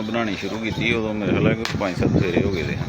मैं बनानी शुरू की उदों मेरे ख्याल है 5-7 फेरे हो गए हैं।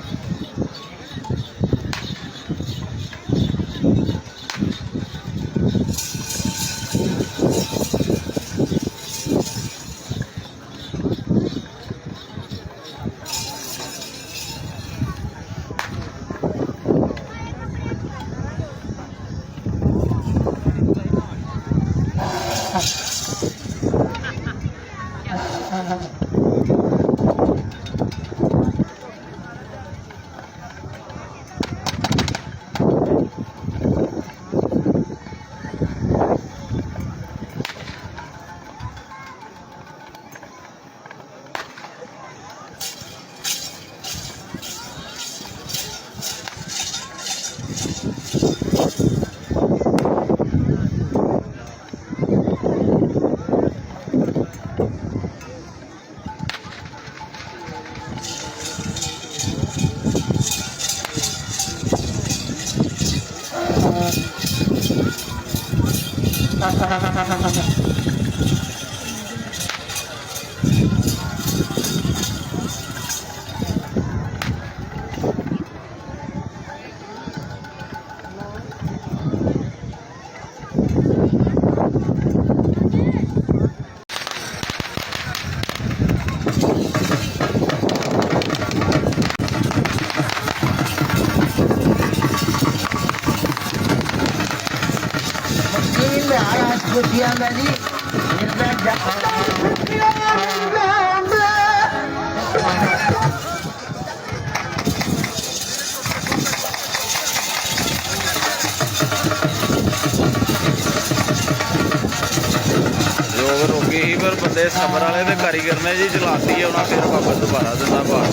रोकी ही पर बंदे सबर वाले तो कारीगर ने जी चलाती है उन्हें फिर वापस दोबारा देना बाहर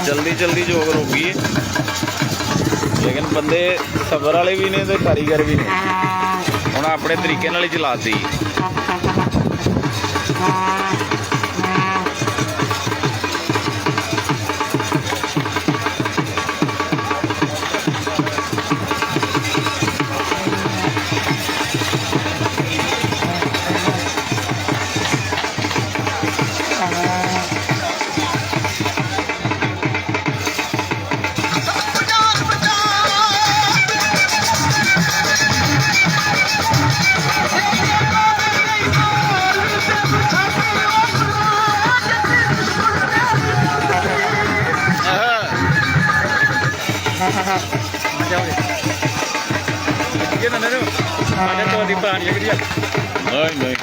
जल्दी जल्दी जोग रोकी है लेकिन बंदे सबर वाले भी ने तो कारीगर भी ने उन्हें अपने तरीके नाल ही चलाती। Ada tuh di depan ya dia. नहीं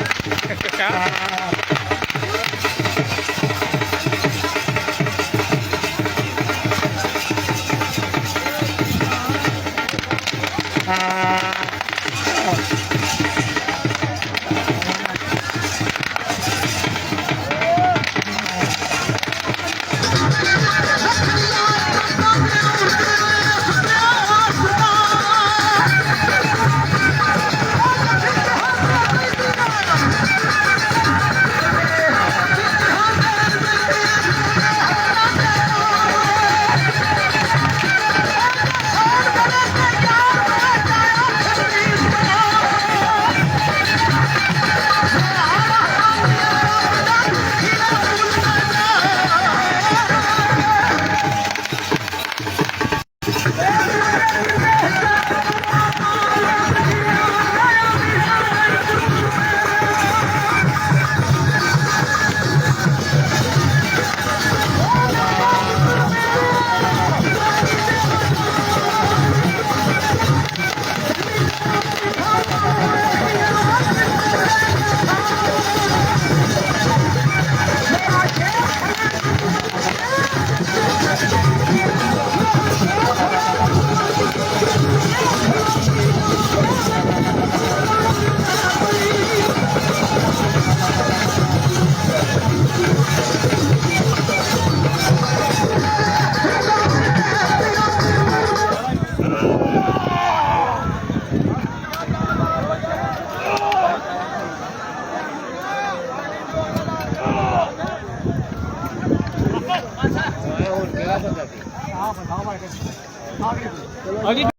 आगे